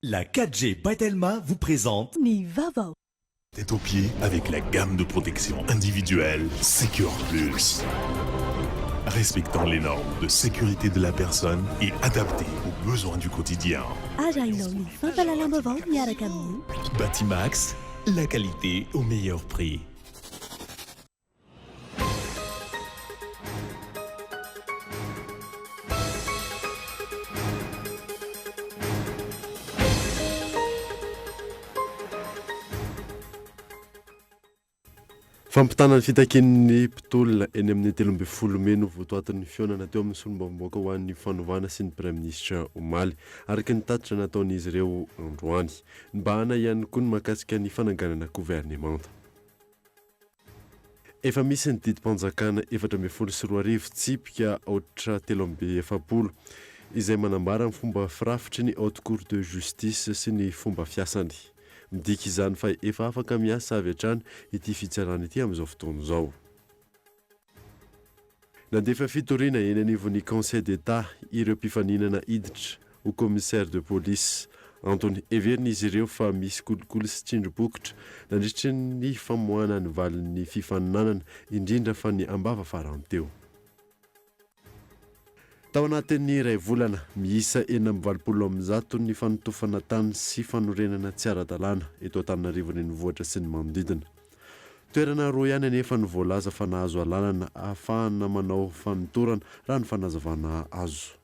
La 4G by Telma vous présente Nivavo. Tête aux pieds avec la gamme de protection individuelle Secure Plus. Respectant les normes de sécurité de la personne et adaptée aux besoins du quotidien. Batimax, la qualité au meilleur prix. Fampitana ny fitakin'ny mpitolona eny amin'ny 13 meno votoatin'ny fiaonana teo amin'ny solombavamboaka ho an'ny fanovana sy ny praiministra omaly araka ny tatitra nataon'izy ireo androany nibahana ihany koa ny mahakasika ny fananganana gouvernemanta. Efa misy ny didim-panjakana 724 tsipika aotra 370 izay manambara ny fomba firafitry ny haute cour de justice sy ny fomba fiasany. Midika izany fa efa afaka miasa avy hatrany ity fitsarana ity amin'izao fotoana izao. Nandefa fitoriana eny anivon'ny Conseil d'État ireo mpifaninana hiditra ho commissaire de police Antony heverina izy ireo fa misy kolikoly sy tsindry-bokotra nandritra ny famoahana ny valin'ny fifaninanana indrindra fa ny ambava farany teo. Tao anatin'ny iray volana miisa 420 ny fanotofana tany sy fanorenana tsy ara-dalàna eto Antananarivo renivohitra sy ny manodidina. Toerana roa ihany anefa ny voalaza fa nahazo alalana ahafahana manao fanotorana raha ny fanazavana azo.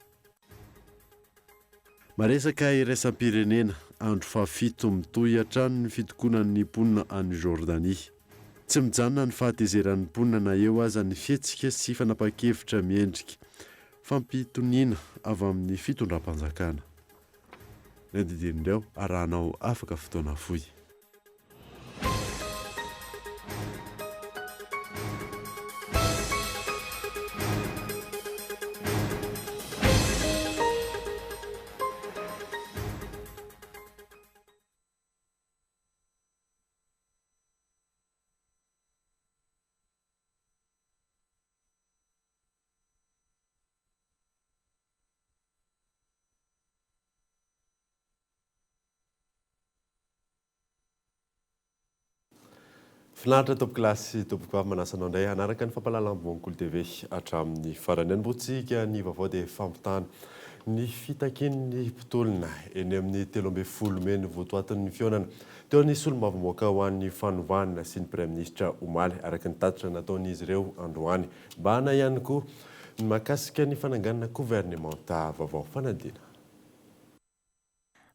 Maresaka iraisam-pirenena andro fahafito mitohy hatrany ny fitokonan'ny mponina any Jordanie. Tsy mijanona ny fahatezeran'ny mponina na eo aza ny fihetsika sy fanapa-kevitra miendrika fampitoniana avy amin'ny fitondram-panjakana. Ny didin'ireo arahanao afaka fotoana fohy. Finaritra tompoko lasy tompoko avy manasanao indray anaraka ny fampahalalam-boan'Ankolo TV hatramin'ny farany anbotsika ny vaovao dia fampitana ny fitakin'ny mpitolona eny amin'ny 13 meno votoatin'ny fiaonana teo ny solombavamboaka ho an'ny fanovana sy ny praiministra omaly araka ny tatitra nataon'izy ireo androany bahana ihany koa ny mahakasika ny fananganana gouvernemanta vaovao fanadina.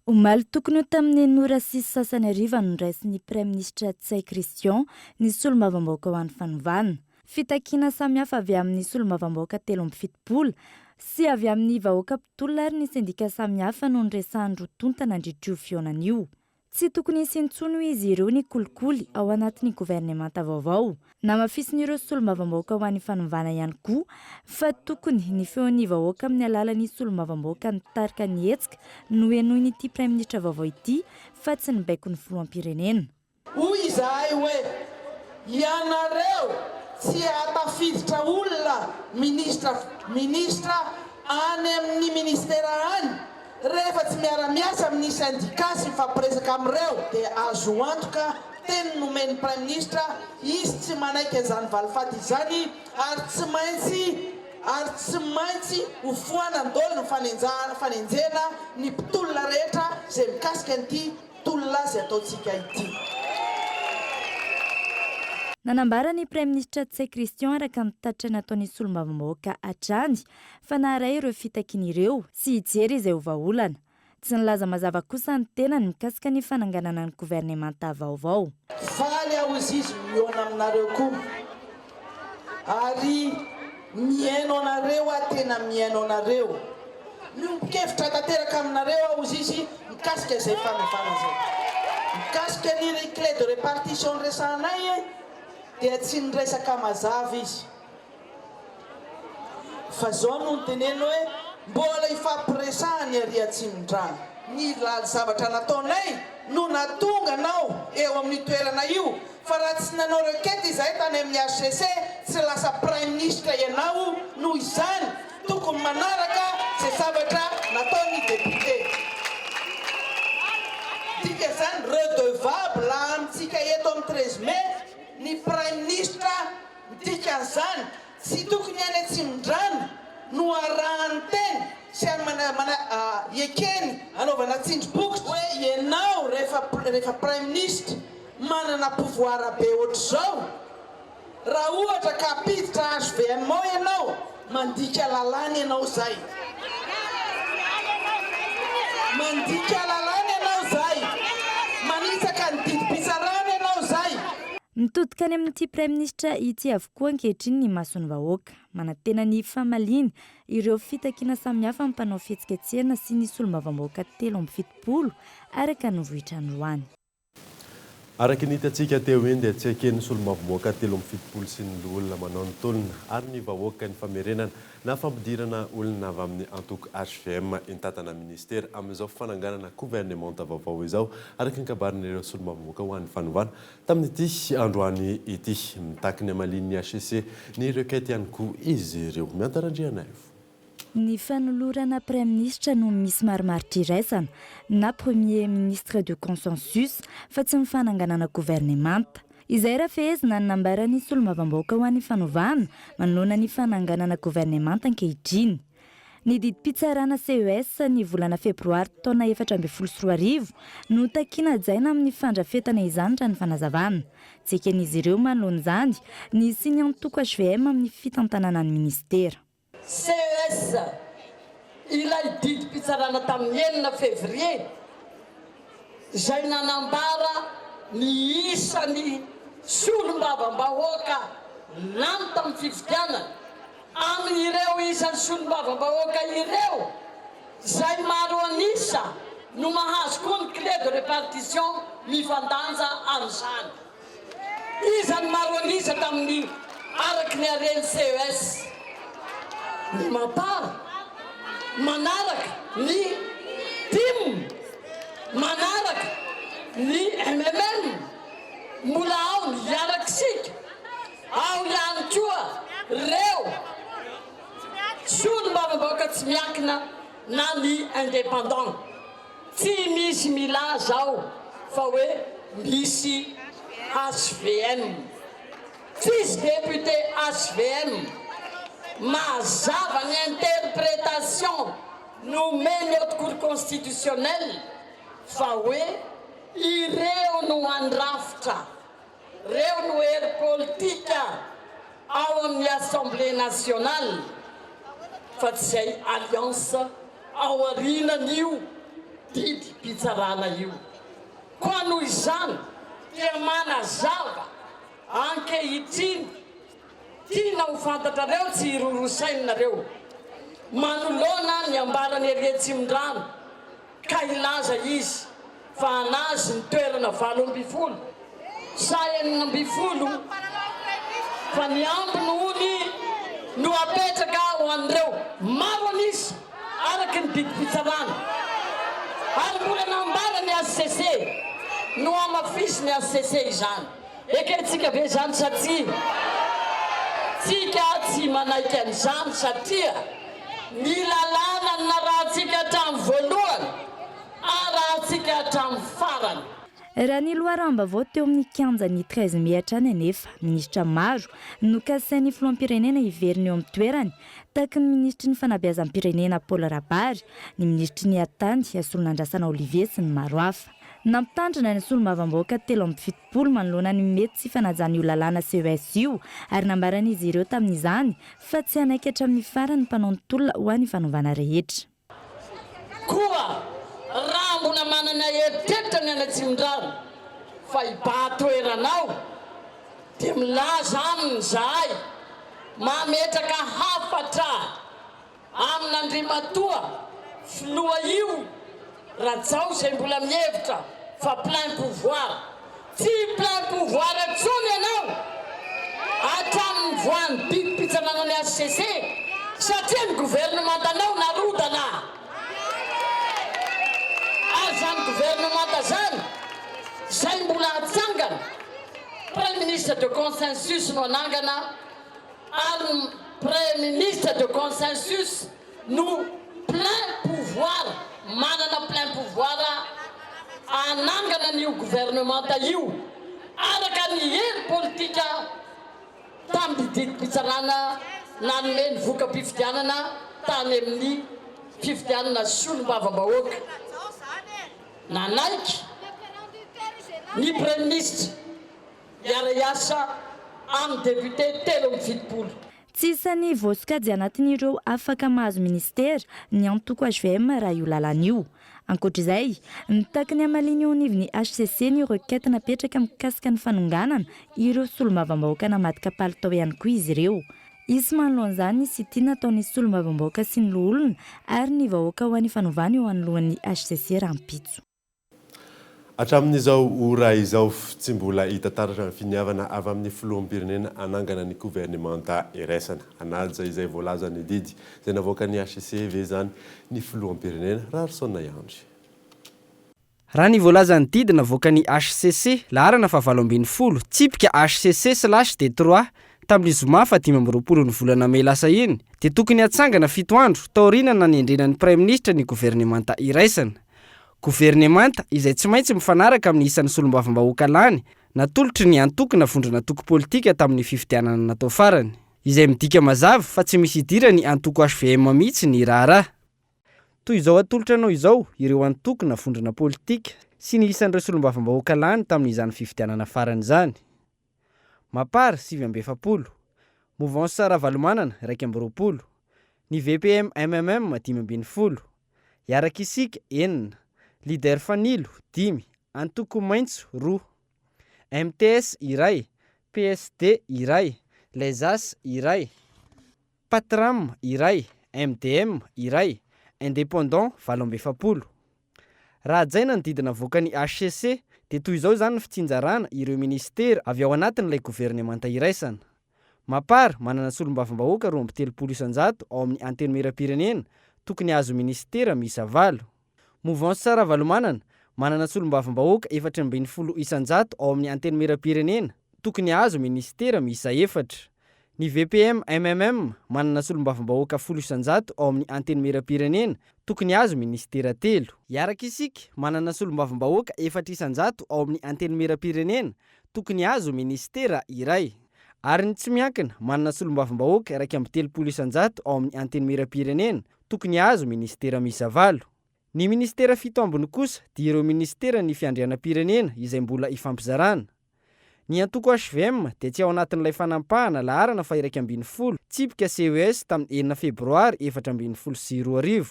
Omaly tokony ho tamin'ny nora sy sasany ariva no raisin'ny praiministra Tsay Christian ny solombavamboaka ho an'ny fanovana. Fitakiana samihafa avy amin'ny solombavamboaka 17 sy avy amin'ny vahoaka mpitolona ary ny sendika samihafa no niresahany rotonta nandritry io fiaonana io. Tsy tokony isintsony izy ireo ny kolikoly ao anatin'ny gouvernemanta vaovao. Namafisin'ireo solombavamboaka ho an'ny fanovana ihany koa fa tokony ny feon'ny vahoaka amin'ny alalan'ny solombavamboaka nitarika ny hetsika no henoiny ity praiministra vaovao ity fa tsy ny baiko ny filoham-pirenena. Hoy izahay hoe ianareo tsy atafiditra olona ministra any amin'ny ministera any rehefa tsy miara-miasa amin'ny syndika sy mifampiresaka amin'ireo dia azo antoka teny nomeny praiministra izy tsy manaiky izany valifaty izany ary tsy maintsy ho foanandolo ny fanenjena ny mpitolona rehetra izay mikasika an'ity tolona izay ataontsika ity. Nanambara ny praiministra Tsay Christian araka ny tatitra nataon'ny solombavamboaka hatrany fa naharay ireo fitakiana ireo sy hijery izay ho vahaolana. Tsy nilaza mazava kosa ny tenany mikasika ny fananganana ny gouvernemanta vaovao. Faly aho izy miona aminareo koa ary miaino anareo tena miaino anareo. Mikevitra tanteraka aminareo aho izy mikasika izay fanavana izay. Mikasika ny clé de répartition resanay dia tsy niresaka mazava izy. Fa zao no teneno hoe mbola ifampiresahany ary atsimon-drano. Ny zavatra nataonay no natonga anao eo amin'ny toerana io fa raha tsy nanao requête izahay tany amin'ny HCC tsy lasa praiministra ianao noho izany tokony manaraka izay zavatra nataon'ny député. favorable amintsika eto amin'ny 13 mai ny prime ministre midika an'izany tsy tokony any Atsimondrano no arahany tena sy ekeny anaovana tsindri-bokotra hoe ianao rehefa prime ministre manana pouvoir be ohatr'izao raha ohatra ka apiditra HVM ianao mandika lalàna ianao zay manitsaka ny didim-pitsarana ianao zay. Mitodika any amin'ity prime ministre ity avokoa ankehitriny ny mason'ny vahoaka manantena ny famaliana ireo fitakiana samihafa amin'ny mpanao fihetsiketsehana sy ny solombavambahoaka 770 araka ny vohitra androany. Araka ny hitantsika teo eny dia tsy eken'ny solombavambahoaka 770 sy ny olona manao ny tolona ary ny vahoaka ny famerenana na fampidirana olona avy amin'ny antoko HVM intatana ministera amin'izao fananganana gouvernementa vaovao izao araka ny kabarin'ireo solombavambahoaka ho an'ny fanovana tamin'ity androany ity mitaky ny amalin'ny HCC ny requête ihany koa izy ireo miantarandriana io. Ny fanolorana prime ministre no misy marimaritra iraisana na premier ministre de consensus fa tsy mifananganana gouvernementa. Izay raha fehezina ny nambarany solombavambahoaka ho an'ny fanovana manoloana ny fananganana gouvernementa ankehitriny. Ny didim-pitsarana CES ny volana febroary taona 2024 no takiana jaina amin'ny fandrafetana izany raha ny fanazavana. Tsy eken'izy ireo manoloana izany ny siny antoko HVM amin'ny fitantanana ny ministera. CES ilay didim-pitsarana tamin'ny 9 février izay nanambara ny isan'ny solombavambahoaka lany tamin'ny fifidianana amin'ireo isan'ny solombavambahoaka ireo izay maro anisa no mahazo koa ny clé de répartition mifandanja amin'izany. Izany maro anisa tamin'ny araky ny hareny CES. Ny mapara manaraka ny TIM manaraka ny MMM mbola ao ny iaraksika ao ihany koa reo solombavambahoaka tsy miankina na ny indépendant tsy misy milaza ao fa hoe misy HVM tsisy député HVM mazava ny interprétation nommée notre cour constitutionnelle fa hoe ireo no andrafitra reo no hery politika ao amin'ny assemblée nationale fa tsy zay alliance ao arinan'io didim-pitsarana io koa noho izany dia manazava ankehitriny tiana ho fantatrareo tsy hirorosainareo manoloana ny ambarany ery Atsimondrano ka ilaza izy fa anazy ny toerana 7 sa 9 fa ny ambiny ony no apetraka ho an'ireo maro anisy araky ny didim-pitsarana ary mbola nambara ny HCC no amafisy ny HCC izany ekentsika be zany satria tsika tsy manaiky an'izany satria ny lalàna na rahantsika hatramin'ny voalohany arahantsika hatramin'ny farany. Raha ny loharambavao teo amin'ny kianjan'ny 13 mai hatrany anefa ministra maro no kasain'ny filoham-pirenena hiveriny eo amin'ny toerany tahaka ny ministry ny fanabeazam-pirenena Paul Rabary, ny ministry ny Atany Solonandrasana Olivier sy ny maro hafa. Nampitandrina ny solombavambahoaka 770 manoloana ny mety tsy fanajana io lalàna CES io ary nambaran'izy ireo tamin'izany fa tsy anaiky hatramin'ny farany mpanao ny tolona ho an'ny fanovana rehetra. Koa raha mbola manana eritreritra ny Atsimondrano fa hibahan-toeranao dia milaza aminy zahay mametraka hafatra amin'Andriamatoa filoha io Ratsao izay mbola mihevitra fa plein pouvoir tsy plein pouvoir atsony ianao hatramin'ny voan'ny didim-pitsarana ny HCC satria ny gouvernementanao narodana ary zany gouvernementa zany zay mbola hatsangana premier ministre de consensus no anangana ary premier ministre de consensus no plein pouvoir manana plein pouvoir anangana n'io gouvernementa io araka ny hery politika tamin'ny didim-pitsarana nanome ny voka-pifidianana tany amin'ny fifidianana solombavam-bahoaka nanaiky ny premier ministre iara-iasa amin'ny député 3 tsy isany voasokajy anatin'ireo afaka mahazo ministera ny antoko HVM raha io lalana ankoatr'izay nitaky ny hamaliny eo anivon'ny HCC ny requête napetraka mikasika ny fanonganana ireo solombavambahoaka namadika palitao ihany koa izy ireo. Izy manoloan'izany sy tia nataon'ny solombavambahoaka sy ny loholona ary ny vahoaka ho an'ny fanovana eo anoloan'ny HCC rahampitso. Hatramin'izao ora izao tsy mbola hita taratra ny finiavana avy amin'ny filoham-pirenena anangana ny gouvernementa iraisana. Anaja izay voalaza ny didy izay navoaka ny HCC ve zany ny filoham-pirenena Rarsona Yandry. Raha ny voalaza ny didy navoaka ny HCC laharana fa 7 tsipika HCC/D3 tamin'ny zoma fa 15 ny volana May lasa iny dia tokony hatsangana 7 andro taorinana ny endrenan'ny Prime Ministre ny gouvernementa iraisana. Gouvernementa izay tsy maintsy mifanaraka amin'ny isan'ny solombavambahoaka lany natolotry ny antoko na vondrona toko politika tamin'ny fifidianana natao farany izay midika mazava fa tsy misy idira ny antoko HVM mihitsy ny raharaha. Toy izao atolotra anao izao ireo antoko na vondrona politika sy ny isan'ireo solombavambahoaka lany tamin'izany fifidianana farany izany. Mapara 740, Mouvance Sara Valomanana 220, ny VPM MMM 520, Yarakisika 9, Leader Fanilo 10, Antoko Maintso 2, MTS iray, PSD iray, Lezas iray, Patram iray, MDM iray, Indépendant 740. Raha jaina ny didina voaka ny HCC dia toy izao zany ny fitsinjarana ireo ministera avy ao anatin'ilay gouvernementa iraisana. Mapara manana solombavambahoaka 230 ao amin'ny antenimieram-pirenena tokony azo ministera miisa 7. Mouvance Sara Valomanana manana solombavambahoaka 420 ao amin'ny antenimieram-pirenena tokony azo ministera miisa 4. Ny VPM MMM manana solombavambahoaka 100 ao amin'ny antenimieram-pirenena tokony azo ministera 3. Yarakisika manana solombavambahoaka 400 ao amin'ny antenimieram-pirenena tokony azo ministera iray. Ary ny tsy miankina manana solombavambahoaka 130 ao amin'ny antenimieram-pirenena tokony azo ministera miisa 7. Ny ministera 7 ambiny kosa dia ireo ministera ny fiandrianam-pirenena izay mbola hifampizarana. Ny antoko HVM dia tsy ao anatin'ilay fanampahana laharana fa 220 tsipika CES tamin'ny 9 febroary 2012.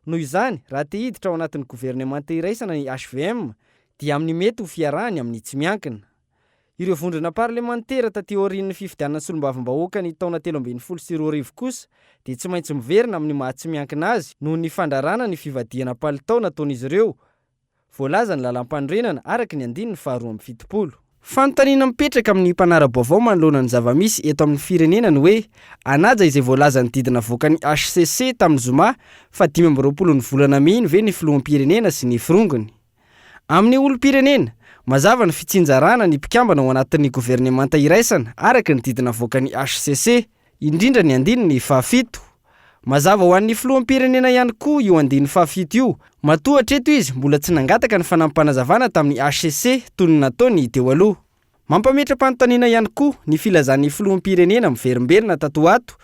Noho izany, raha te hiditra ao anatin'ny gouvernementa iraisana ny HVM dia amin'ny mety ho fiarahany amin'ny tsy miankina. Ireo vondrona parlementera taty aorian'ny fifidianana solombavambahoaka ny taona 2012 kosa dia tsy maintsy miverina amin'ny maha tsy miankina azy noho ny fandrarana ny fivadiana palitao nataon'izy ireo. Voalaza ny lalam-pandrenana araka ny 270. Fanontaniana mipetraka amin'ny mpanara-baovao manoloana ny zava-misy eto amin'ny firenena ny hoe anaja izay voalaza ny didina voaka ny HCC tamin'ny zoma fa 15 ny volana May iny ve ny filoham-pirenena sy ny firongony. Amin'ny olom-pirenena mazava ny fitsinjarana ny mpikambana ao anatin'ny gouvernementa iraisana araka ny didina voaka ny HCC, indrindra ny 7. Mazava ho an'ny filoham-pirenena ihany koa io 7 io. Matohatra eto izy mbola tsy nangataka ny fanampanazavana tamin'ny HCC toy ny nataony teo aloha. Mampametra-panontaniana ihany koa ny filazan'ny filoham-pirenena miverimberina tato ato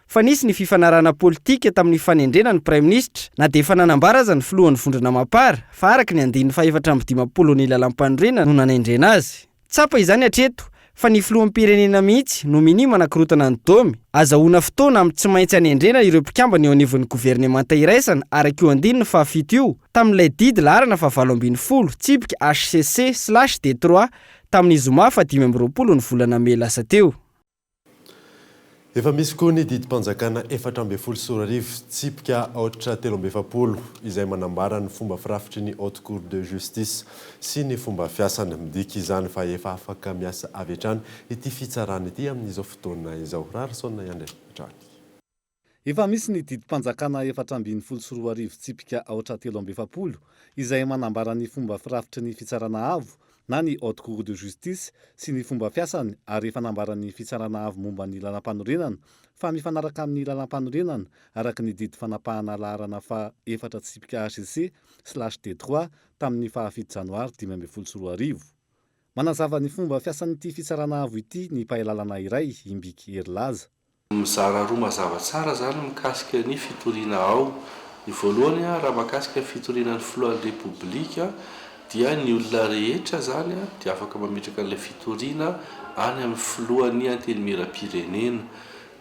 fa nisy ny fifanarana politika tamin'ny fanendrena ny Prime Ministre na dia efa nanambara aza ny filohan'ny vondrona Mapara fa araka ny 450 ny lalam-pandrena no nanendrena azy. Tsapa izany hatreto fa ny filoham-pirenena mihitsy no minima nakorotana ny domy azahoana fotoana amin'ny tsy maintsy hanendrena ireo mpikambana eo anivon'ny gouvernementa iraisana araka io 7 io tamin'ilay didy laharana fa 7 tsipika HCC/D3 tamin'ny zoma fa 15 ny volana May lasa teo. Efa misy koa ny didim-panjakana 4 sorarivo tsipika 370 izay manambara ny fomba firafitry ny haute cour de justice sy ny fomba fiasana midika izany fa efa afaka miasa avy hatrany ity fitsarana ity amin'izao fotoana izao. Rarsona Yandry. Efa misy ny didim-panjakana 4 tsipika 370 izay manambara ny fomba firafitry ny fitsarana avo na ny haute cour de justice sy ny fomba fiasany ary fanambaran'ny fitsarana avy momba ny lalam-panorenana fa mifanaraka amin'ny lalam-panorenana araka ny didy fanapahana laharana fa 4 tsipika HCC/D3 tamin'ny faha-7 janoary 2024. Manazava ny fomba fiasan'ity fitsarana avo ity ny mpahalalana iray Imbiky Herilaza. Mizara roa mazava tsara zany mikasika ny fitoriana ao. Ny voalohany raha makasika fitorianan'ny filohan'ny repoblika dia ny olona rehetra zany dia afaka mametraka an'ilay fitoriana any amin'ny filohan'ny antenimiera-pirenena.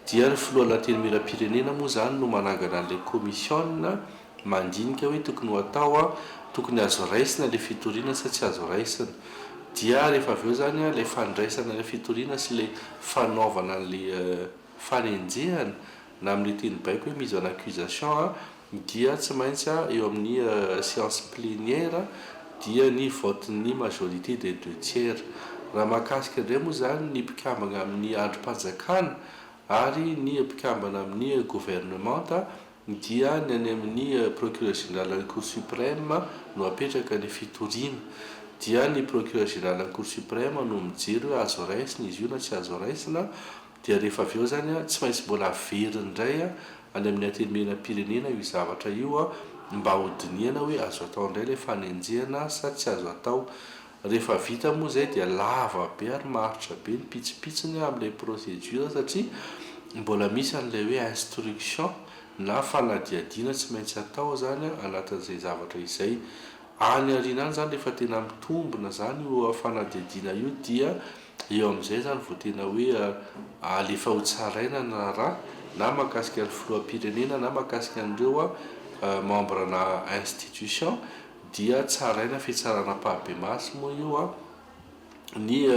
Dia ny filohan'ny antenimiera-pirenena moa zany no manangana an'ilay komisiona mandinika hoe tokony ho atao tokony azo raisina ilay fitoriana sa tsy azo raisina. Dia rehefa avy eo zany ilay fandraisana ilay fitoriana sy ilay fanaovana an'ilay fanenjehana na amin'ilay teny baiko hoe mise en accusation dia tsy maintsy eo amin'ny séance plénière dia ny vote-ny majorité des 2/3. Raha mahakasika indray moa zany ny mpikambana amin'ny androm-panjakana ary ny mpikambana amin'ny gouvernement dia ny any amin'ny procureur général ny cour suprême no apetraka ny fitoriana. Dia ny procureur général ny cour suprême no mijery hoe azo raisina izy io na tsy azo raisina. Dia rehefa avy eo zany tsy maintsy mbola averiny indray any amin'ny antenimieram-pirenena io zavatra io mba hodiniana hoe azo atao indray ilay fanenjehana sa tsy azo atao. Rehefa vita moa zay dia lava be ary maharitra be ny pitsipitsiny amin'ilay procédure satria mbola misy an'ilay hoe instruction na fanadiadiana tsy maintsy atao zany anatin'izay zavatra izay. Any ariana any zany rehefa tena mitombona zany io fanadiadiana io dia eo amin'izay zany vao tena hoe alefa ho tsaraina na raha na mahakasika ny filoham-pirenena na mahakasika an'ireo membre na institution dia tsaraina fitsarana pahabemasy moa io ny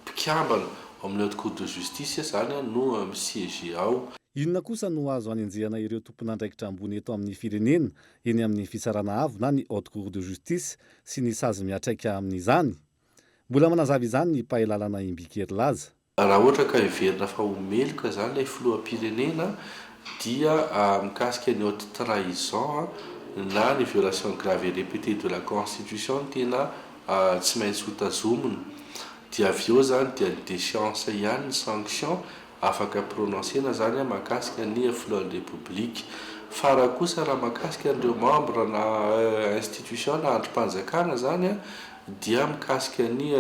mpikambana amin'ny haute cour de justice zany no misiéger ao. Inona kosa no azo anenjehana ireo tompon'andraikitra ambony eto amin'ny firenena eny amin'ny fitsarana avo na ny haute cour de justice sy ny sazy miatraika amin'izany? Mbola manazava izany ny mpahalalana Imbiky Herilaza. Raha ohatra ka hiverina fa homeloka zany ilay filoham-pirenena dia mikasika ny haute trahison na ny violation grave et répétée de la constitution tena tsy maintsy hotazomina. Dia avy eo zany dia ny déchéance ihany ny sanction afaka prononcena zany mahakasika ny filohan'ny repoblika. Fa raha kosa raha mahakasika an'ireo membre na institution na androm-panjakana zany dia mikasika ny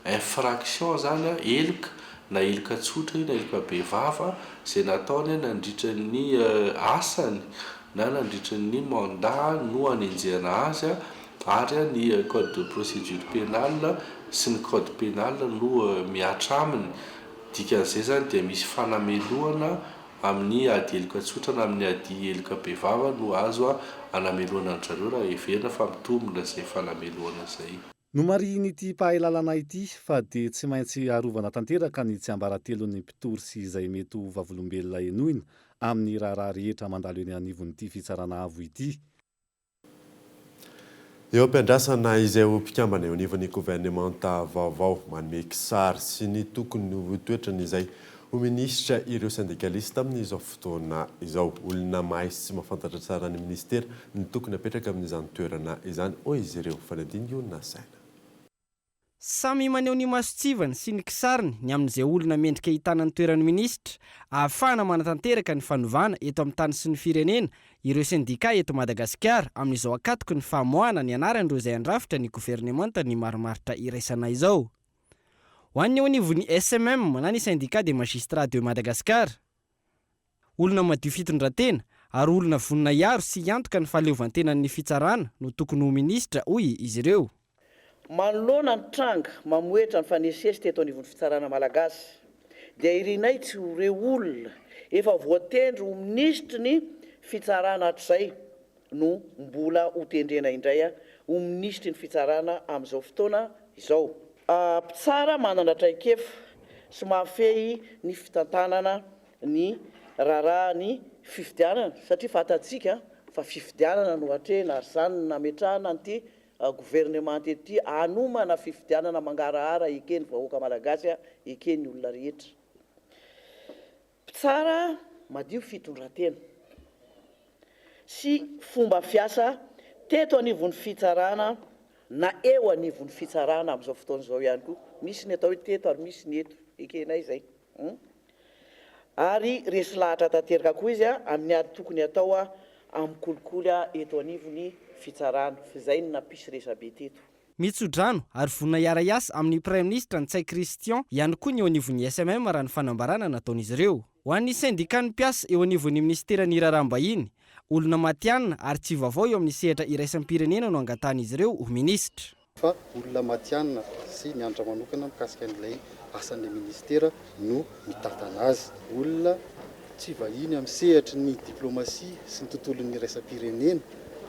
infraction zany elika na elika tsotra io na elika bevava izay nataony nandritra ny asany na nandritra ny mandat no anenjehana azy ary ny code de procédure pénale sy ny code pénal no miatra aminy. Dikan'izay zany dia misy fanameloana amin'ny ady elika tsotra na amin'ny ady elika bevava no azo anameloana an'zareo raha heverina fa mitombona izay fanameloana izay. No marihanyity mpahalalana ity fa dia tsy maintsy arovana tanteraka ny tsiambaratelon'ny mpitory sy izay mety ho vavolombelona enoina amin'ny raharaha rehetra mandalo eny anivon'ity fitsarana avo ity. Eo am-piandrasana izay ho mpikambana eo anivon'ny gouvernementa vaovao manome kisary sy ny tokony ho toetrany izay ho minisitra ireo syndicaliste amin'izao fotoana izao. Olona mahay sy mahafantatra tsara ny ministera ny tokony apetraka amin'izany toerana izany hoy izy ireo fanadiny olona saina. Samy maneho ny masotsivany sy ny kisariny ny amin'izay olona mendrika hitana ny toeran'ny ministra ahafahana manatanteraka ny fanovana eto amin'ny tany sy ny firenena ireo syndika eto Madagasikara amin'izao akatoky ny famoahana ny anaran'ireo izay andrafitra ny gouvernementa ny marimaritra iraisana izao. Ho an'ny eo anivon'ny SMM na ny syndicat des magistrats de Madagascar. Olona madio fitondran-tena ary olona vonina iaro sy antoka ny fahaleovantenan'ny fitsarana no tokony ho ministra hoy izy ireo. Manoloana ny tranga mamoetra ny fanesesy teto anivon'ny fitsarana malagasy dia irinay tsy ireo olona efa voatendry ho ministra ny fitsarana hatrizay no mbola ho tendrena indray ho ministra ny fitsarana amin'izao fotoana izao. Mpitsara manana traikefa sy mahafehy ny fitantanana ny raharaha ny fifidianana satria fatatsika fa fifidianana no hatrena ary zany nametrahana an'ity gouvernement ety anomana fifidianana mangarahara ekeny vahoaka malagasy ekeny olona rehetra. Mpitsara madio fitondran-tena sy fomba fiasa teto anivon'ny fitsarana na eo anivon'ny fitsarana amin'izao fotoan'izao ihany koa misy ny atao teto ary misy ny eto ekenay zay ary resy lahatra tanteraka koa izy amin'ny ady tokony atao amin'ny kolikoly eto anivon'ny fitsarana zay ny nampisy resabe teto mitsodrano ary vonina iara-iasa amin'ny Premier ministre Ntsay Christian ihany koa ny eo anivon'ny SMM raha ny fanambarana nataon'izy ireo. Ho an'ny syndicat ny mpiasa eo anivon'ny ministeran'ny raharaham-bahiny, olona matianina ary tsy vaovao eo amin'ny sehatra iraisam-pirenena no angatan'izy ireo ho ministra. Fa olona matianina sy mianatra manokana mikasika an'ilay asan'ilay ministera no mitantana azy. Olona tsy vahiny amin'ny sehatry ny diplomasia sy ny tontolon'ny iraisam-pirenena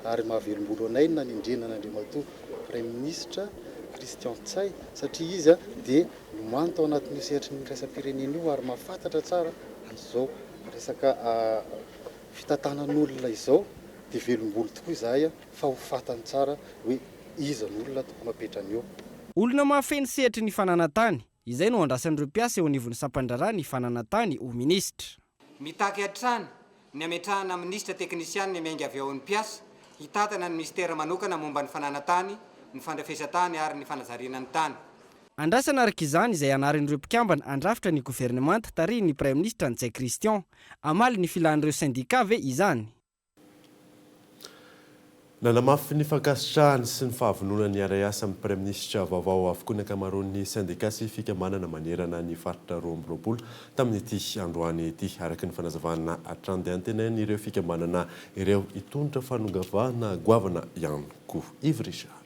ary mahavelom-bolo anay na nindrenan'Andriamatoa Premier ministre Christian Ntsay satria izy dia nomano tao anatin'ny sehatry ny iraisam-pirenena io ary mahafantatra tsara izao resaka fitantanan'olona izao dia velom-bolo tokoa izahay fa ho fantany tsara hoe iza n'olona tokony mapetrany eo. Olona mahafeno sehatry ny fananantany, izay no andrasan'ireo mpiasa eo anivon'ny sampandrara ny fananantany ho ministra. Mitaky hatrany ny ametrahana ministra teknisiany ny miainga avy ao ny mpiasa, hitatana ny ministera manokana momba ny fananantany, ny fandrafesatany ary ny fanazarinany tany. Andrasana araka izany izay anarin'ireo mpikambana andrafitra ny gouvernemanta tarihin'ny Premier ministre Ntsay Christian, amaly ny filan'ireo syndicat ve izany. Nanamafy ny fankasitrahany sy ny fahavononany iara-iasa amin'ny Premier ministre vaovao avokoa ny ankamaroan'ny syndicat sy fikambanana manerana ny faritra roa amby roapolo tamin'ity androany ity araka ny fanazavana hatrany dia antenany ireo fikambanana ireo hitondra fanongavana goavana ihany koa. Yves Richard.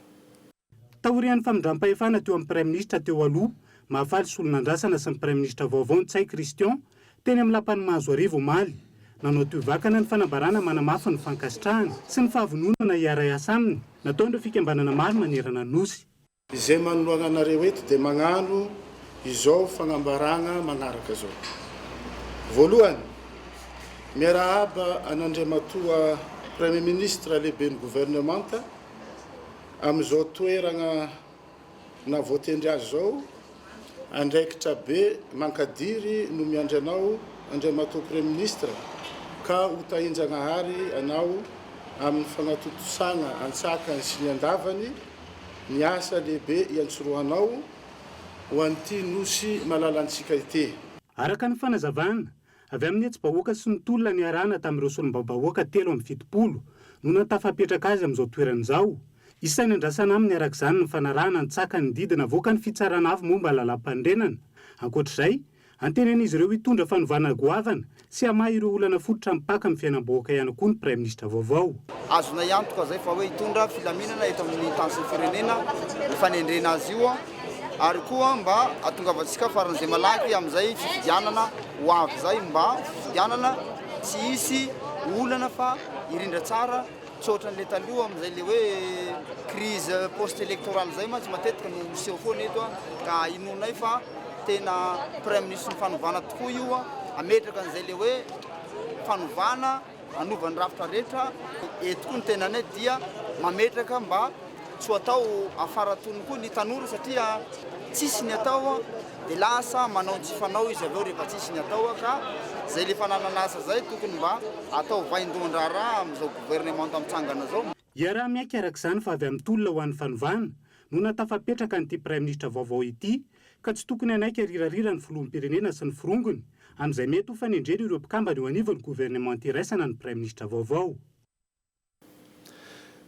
Taorian'ny famindram-pahefana teo amin'ny Premier ministre teo aloha mahafaly solon'andrasana sy ny Premier ministre vaovao Ntsay Christian teny amin'ny lapany Mahazoarivo omaly. Nanao toivakana ny fanambarana manamafy ny fankasitrahany sy ny fahavononana iara-iasa aminy nataon'ireo fikambanana maro manerana nosy. Izay manoloana anareo eto dia magnano izao fanambarana manaraka zao. Voalohany, miarahaba an'Andriamatoa Premier ministre lehibe ny gouvernemanta amin'izao toerana na voatendry azy zao andraikitra be mankadiry no miandry anao Andriamatoa Premier ministre ka ho tahinjanahary anao amin'ny fanatotosana antsakany sy ny andavany ny asa lehibe iantsoroanao ho an'ity nosy malalantsika ity. Araka ny fanazavana avy amin'ny hetsi-bahoaka sy ny tolona ny arana tamin'ireo solombabahoaka 370 no natafapetraka azy amin'izao toeran'izao. Isan'ny andrasana aminy araka izany ny fanarahana ny tsakany didina avoaka ny fitsarana avy momba lalam-pandrenana. Ankoatr'izay, antenan'izy ireo hitondra fanovana goavana sy hamaha ireo olana fototra mipaka amin'ny fiainam-bahoaka ihany koa ny Premier ministre vaovao. Azona iantoka zay fa hoe hitondra filaminana eto amin'ny tany sy ny firenena ny fanendrena azy io ary koa mba atongavantsika faran'izay malaky amin'izay fifidianana ho avy zay mba fifidianana tsy hisy olana fa irindra tsara tsotra n'le taloha amin'izay le hoe crise post-électorale zay mantsy matetika no miseho foana eto ka inonay fa tena Premier ministre ny fanovana tokoa io ametraka an'izay le hoe fanovana anovany rafitra rehetra eto koa ny tenanay dia mametraka mba tsy atao afara tony koa ny tanora satria tsisy ny atao dia lasa manao tsy fanao izy aveo rehefa tsisy ny atao ka zay le fananana asa zay tokony mba atao vaindon-draharaha amin'izao gouvernement amitsangana zao. Iaraha miaiky araka izany fa avy amin'ny tolona ho an'ny fanovana no natafapetraka an'ity Premier ministre vaovao ity ka tsy tokony anaiky arirarira ny filoham-pirenena sy ny firongony amin'izay mety ho fanendrena ireo mpikambana eo anivon'ny gouvernement iraisana ny Premier ministre vaovao.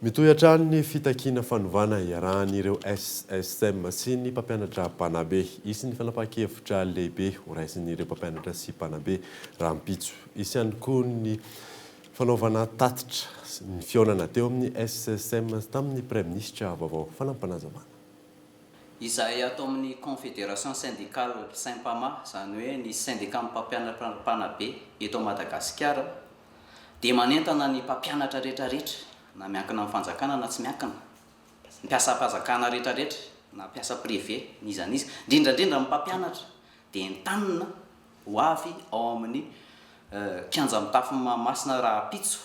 Mitohy hatrany ny fitakiana fanovana iarahan'ireo SSM sy ny mpampianatra mpanabe. Isy ny fanapahan-kevitra lehibe ho raisin'ireo mpampianatra sy mpanabe rahampitso. Isy ihany koa ny fanaovana tatitra ny fionana teo amin'ny SSM tamin'ny Premier ministre vaovao fanampanazavana. Izahay atao amin'ny Confédération syndicale Saint-Pama, izany hoe ny syndicat mpampianatra mpanabe eto Madagasikara, dia manentana ny mpampianatra rehetrarehetra na miankina amin'ny fanjakana na tsy miankina, mpiasa-pazakana rehetrarehetra na mpiasa privé nizanizy, indrindrandrindra ny mpampianatra dia entanina ho avy ao amin'ny kianja mitafy Mahamasina Rahampitso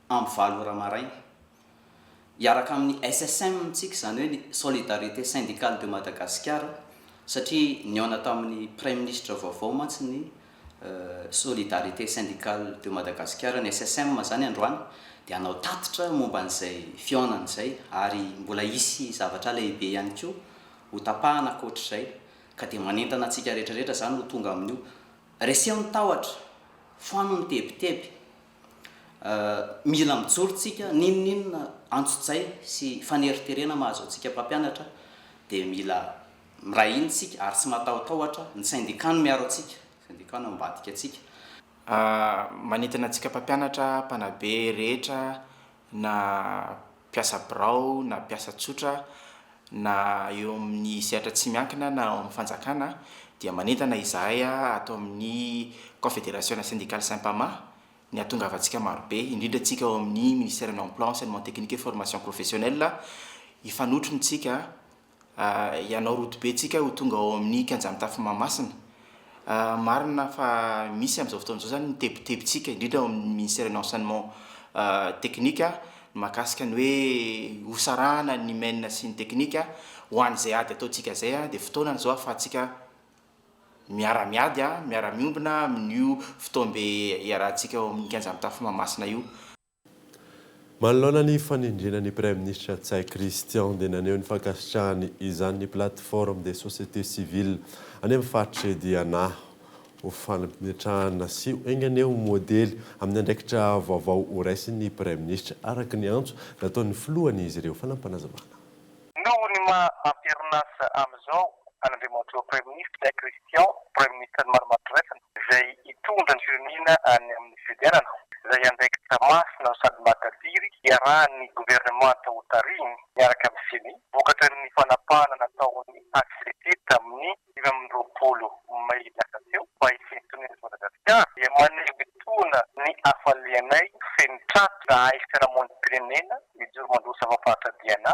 amin'ny 7 Ramaraina. Iaraka amin'ny SSM tsika, izany hoe ny Solidarité syndicale de Madagascar, satria niona tamin'ny Premier ministre vaovao mantsy ny solidarité syndicale de Madagascar ny SSM zany androany dia anao tatitra momba an'izay fionana izay ary mbola isy zavatra lehibe ihany koa ho tapahana akoatr'izay ka dia manentana antsika rehetrarehetra zany ho tonga amin'io reseo ny tahotra foano ny tebiteby mila mijorotsika ninoninona antsotsay sy faneriterena mahazo antsika mpampianatra dia mila miray initsika ary tsy matahotahotra ny syndicano miaro atsika syndicano ambadika atsika manentana antsika mpampianatra mpanabe rehetra na mpiasa birao na mpiasa tsotra na eo amin'ny sehatra tsy miankina na ao amin'ny fanjakana dia manentana izahay atao amin'ny confédération syndicale Saint-Pama ny atongavantsika marobe indrindra atsika ao amin'ny ministère de l'emploi enseignement technique et formation professionnelle ifanotro ntsika ianao rotobe tsika ho tonga ao amin'ny Kanjamitafy Mahamasina marina fa misy amin'izao fotoana izao zany nitebitebitsika indrindra ao amin'ny ministère de l'enseignement technique mahakasika ny hoe hosarahana ny maina sy ny teknika ho an'izay ady ataontsika zay dia fotoana zao ahafahantsika miara-miady miara-miombina amin'io fotoambe iarahantsika ao amin'ny Kanjamitafy Mahamasina io. Manoloana ny fanindrinan'ny Premier ministre Tsay Christian dia naneo ny fankasitrahany izany plateforme des sociétés civiles any amin'ny faritra Diana ho fanametrahana sy enganeo modely amin'ny andraikitra vaovao ho raisin'ny Premier ministre araka ny antso nataon'ny filohany izy ireo fanampanazavana. Noho ny maha-ampiarina amin'izao an'Andriamanitra Premier ministre Tsay Christian, Premier ministre Marmatrefana izay hitondra ny firenena any amin'ny fidianana izay andraikitra masina sady matadiry iarahan'ny gouvernement tao tariny miaraka amin'ny sini vokatra ny fanapahana nataon'ny ACT tamin'ny 2020 May lasa teo mba hisinton'ny Madagasikara dia manebitona ny hafalianay fenitrato na aisy-fiarahamonim-pirenena mijoro mandrosa fafaritra Diana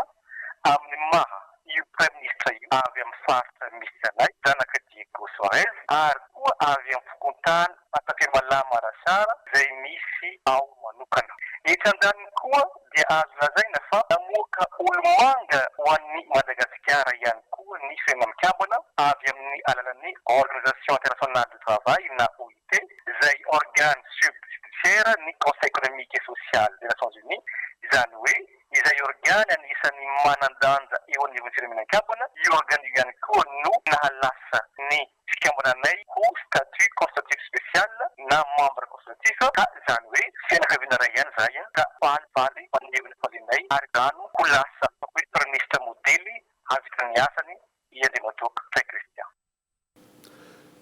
amin'ny maha io Premier ministre io avy amin'ny faritra misy anay zanaka Diego Soares ary koa avy amin'ny fokontany Atakemalama Rasara izay misy ao manokana. Itsandaniny koa dia azo lazaina fa namoaka olomanga ho an'ny Madagasikara ihany koa ny fiainana mikambana avy amin'ny alalan'ny Organisation Internationale du Travail na OIT izay organe subsidiaire ny Conseil économique et social des Nations Unies izany hoe izay organe anisan'ny manandanja eo anivon'ny firenena-kambana io organe ihany koa no nahalasa ny fikambananay ho statut constitutif spécial na membre constitutif ka izany hoe fianakaviana ray ihany zay ka falifaly maneviny falinay ary zano ho lasa hoe Premier ministre modely azaka ny asany iandriamatoka Tsay Christian.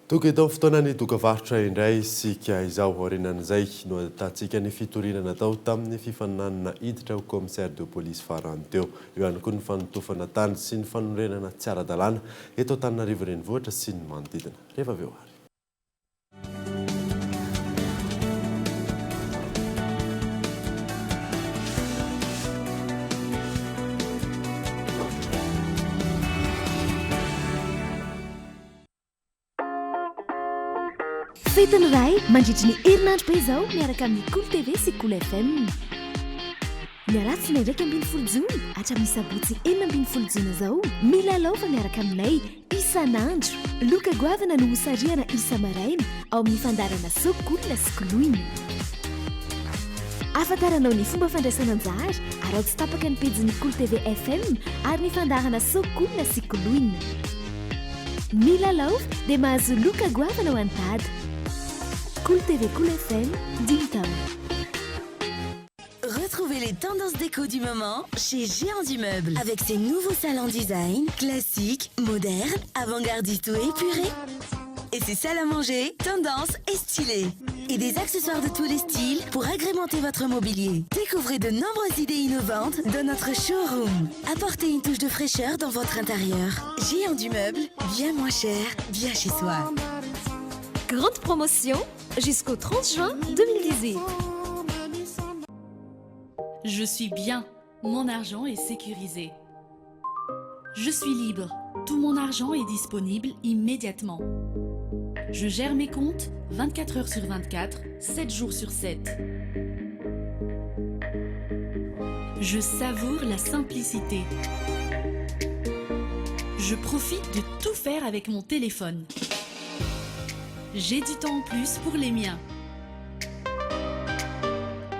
Toka itao fotoanany dokavarotra indray sika izao aorinan'izay no atantsika ny fitoriana natao tamin'ny fifananana hiditra ho commissaire de police farany teo eo ihany koa ny fanotofana tany sy ny fanorenana tsy ara-dalàna eto Antananarivo renivohitra sy ny manodidina rehefa avy eo ary. Fetiny ray mandritra ny herinandro be izao miaraka amin'ny Cool TV sy Cool FM. Ny alatsinainy ndraiky 20 jona hatramin'ny sabotsy 20 jona izao milalao fa miaraka aminay isan'andro. Loka goavana no hosariana isa maraina ao amin'ny fandarana Sokola sy Koloina. Afantaranao ny fomba fandraisana anjara ary ao tsy tapaka ny pejin'ny Cool TV FM ary ny fandarana Sokola sy Koloina. Milalao dia mahazo loka goavana ho antady. Cool TV, Cool FM, Dintam. Retrouvez les tendances déco du moment chez Géant du Meuble. Avec ses nouveaux salons design, classiques, modernes, avant-gardistes ou épurés. Et ses salles à manger, tendance et stylés. Et des accessoires de tous les styles pour agrémenter votre mobilier. Découvrez de nombreuses idées innovantes dans notre showroom. Apportez une touche de fraîcheur dans votre intérieur. Géant du Meuble, bien moins cher, bien chez soi. Grande promotion jusqu'au 30 juin 2018. Je suis bien, mon argent est sécurisé. Je suis libre, tout mon argent est disponible immédiatement. Je gère mes comptes 24 heures sur 24, 7 jours sur 7. Je savoure la simplicité. Je profite de tout faire avec mon téléphone. j'ai du temps en plus pour les miens.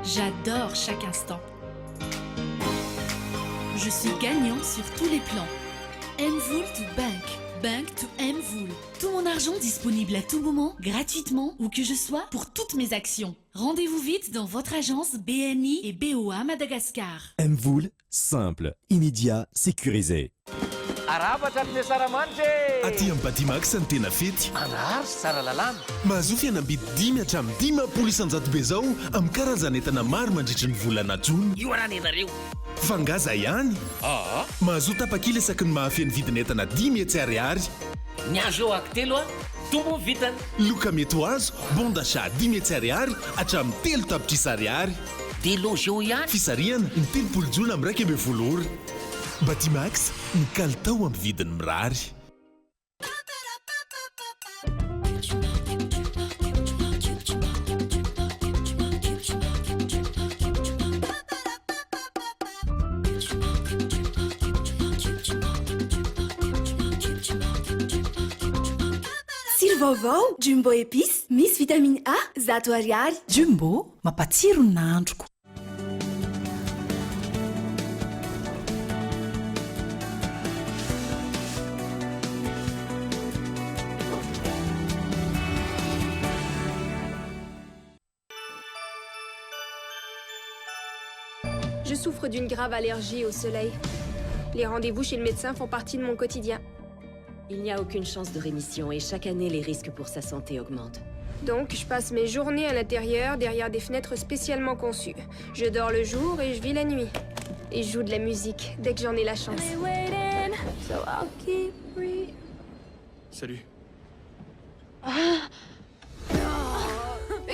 J'adore chaque instant. Je suis gagnant sur tous les plans. Mvoul to Bank, Bank to Mvoul. Tout mon argent disponible à tout moment, gratuitement, où que je sois, pour toutes mes actions. Rendez-vous vite dans votre agence BNI et BOA Madagascar. Mvoul, simple, immédiat, sécurisé. Aty amin'ny Batimax ny tena fety anahary sy tsara lalàna mahazo fihenam-bidy 10 hatramin'ny 10 isanjato be zao amin'ny karazana entana maro mandritra ny volana jona. io arany ianareo fa ngaza ihany mahazo tapakila isaky ny mahafeny vidiny entana 10 ariary. ny azo eo akitelo a tombo vitany loka mety ho azo bon d'achat 10 ariary hatramin'ny 3 tapitrisa ariary. de loge eo ihany fisarihana ny 30 jona amin'ny 1 ora. Batimax ny kalitao amin'ny vidiny mirary. Siro vaovao Jumbo épice misy vitamine A zato ariary. Jumbo mampatsiro ny nahandroko. Je souffre d'une grave allergie au soleil. Les rendez-vous chez le médecin font partie de mon quotidien. Il n'y a aucune chance de rémission et chaque année, les risques pour sa santé augmentent. Donc, je passe mes journées à l'intérieur, derrière des fenêtres spécialement conçues. Je dors le jour et je vis la nuit. Et je joue de la musique dès que j'en ai la chance. Salut.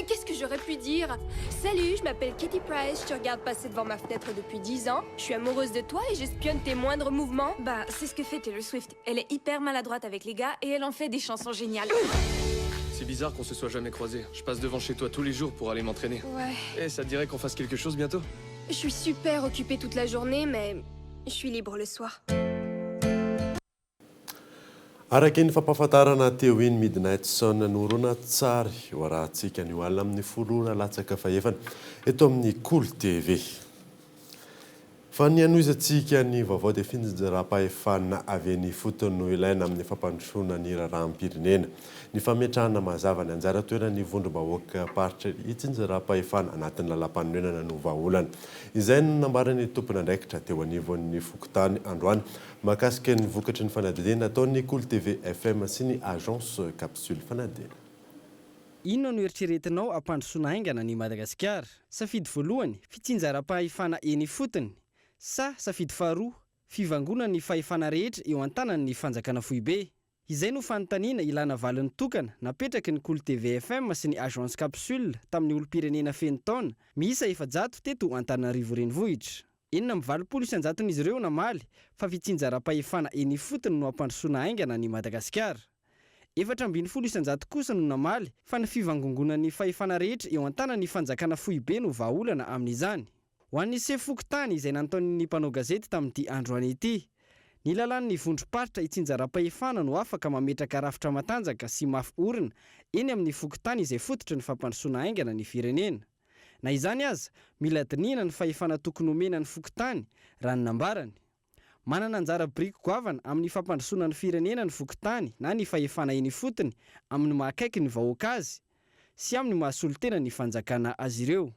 Qu'est-ce que j'aurais pu dire? Salut, je m'appelle Katie Price, je te regarde passer devant ma fenêtre depuis 10 ans. Je suis amoureuse de toi et j'espionne tes moindres mouvements. Bah, c'est ce que fait Taylor Swift. Elle est hyper maladroite avec les gars et elle en fait des chansons géniales. C'est bizarre qu'on se soit jamais croisés. Je passe devant chez toi tous les jours pour aller m'entraîner. Ouais. Et ça te dirait qu'on fasse quelque chose bientôt? Je suis super occupée toute la journée, mais je suis libre le soir. Araka ny fampahafantarana teo iny Midnight Sun norona tsary ho arahantsika ny alina amin'ny folora latsaka fahefana eto amin'ny Cool TV. Fa ny anoizantsika ny vaovao dia finjaram-pahefana avy ny fotony no ilaina amin'ny fampandrosoana ny raharaham-pirenena. Ny fametrahana mazava ny anjara toerana ny vondrom-bahoaka paritra itsinjaram-pahefana anatin'ny lalam-panorenana no vahaolana. Izay no nambarany tompona andraikitra teo anivon'ny fokotany androany mahakasika ny vokatry ny fanadinana ataon'ny Cool TV FM sy ny agence capsule fanadina. Inona no eritreretinao ampandrosoana haingana ny Madagasikara? Safidy voalohany, fitsinjaram-pahefana eny fotony. Sa safidy faharoa, fivangona ny fahefana rehetra eo an-tanan'ny fanjakana foibe. Izay no fanontaniana ilana valiny tokana napetraky ny Cool TV FM sy ny agence capsule tamin'ny olo-pirenena feno taona miisa 700 teto Antananarivo renivohitra. 720 isanjaton'izy ireo namaly fa fitsinjaram-pahefana eny fotony no ampandrosoana haingana ny Madagasikara. 420 isanjato kosa no namaly fa ny fivangongona ny fahefana rehetra eo an-tanan'ny fanjakana foibe no vahaolana amin'izany. Ho an'ny sefokotany izay nantaon'ny mpanao gazety tamin'ity androany ity. Ny lalan'ny vondrom-paritra itsinjaram-pahefana no afaka mametraka rafitra matanjaka sy mafy orina eny amin'ny fokotany izay fototry ny fampandrosoana haingana ny firenena. Na izany aza, mila dinina ny fahefana tokony omena ny fokotany raha ny nambarany. Manana anjara biriky goavana amin'ny fampandrosoana ny firenena ny fokotany na ny fahefana eny fotony amin'ny mahakaiky ny vahoaka azy sy amin'ny mahasolo tena ny fanjakana azy ireo.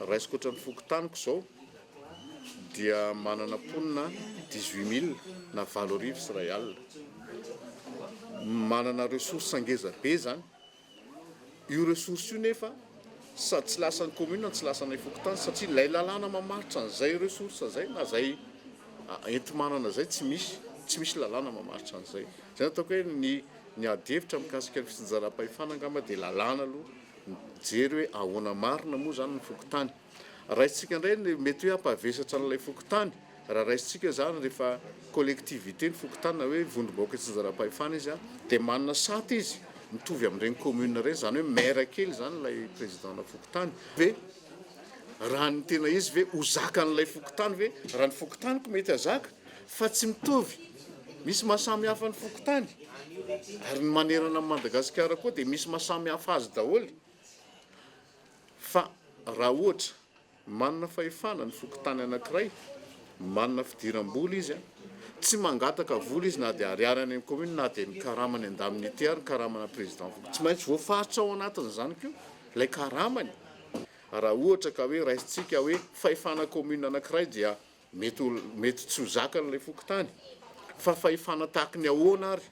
Raisiko ohatran'ny fokotaniko zao dia manana ponina 18 000 na 20 sy ray alina. Manana ressource angeza be zany. Io ressource io nefa sady tsy lasan'ny commune tsy lasan'ny fokotany satria lay lalàna mamaritra an'izay ressource zay na zay enti-manana zay tsy misy lalàna mamaritra an'izay. Zay ataoko hoe ny adihevitra mikasika ny fitsinjaram-pahefana angamba dia lalàna aloha mijery hoe ahoana marina moa zany ny fokotany. Raisitsika indray mety hoe hampavesatra n'ilay fokotany raha raisitsika zany rehefa collectivité ny fokotany na hoe vondrom-bahoaka tsinjaram-pahefana izy dia manana saty izy mitovy amin'ireny commune ireny zany hoe maire kely zany ilay président na fokotany ve raha ny tena izy ve ho zaka n'ilay fokotany ve raha ny fokotaniko mety hazaka fa tsy mitovy misy mahasamy hafa ny fokotany ary ny manerana amin'ny Madagasikara koa dia misy mahasamy hafa azy daholo fa raha ohatra manana fahefana ny fokotany anankiray manana fidiram-bola izy tsy mangataka vola izy na dia ariary any amin'ny commune na dia ny karamany indemnité ary karamana président tsy maintsy voafaritra ao anatin'izany koa ilay karamany raha ohatra ka hoe raisitsika hoe fahefana commune anankiray dia mety tsy ho zakan'ilay fokotany fa fahefana tahaka ny ahoana ary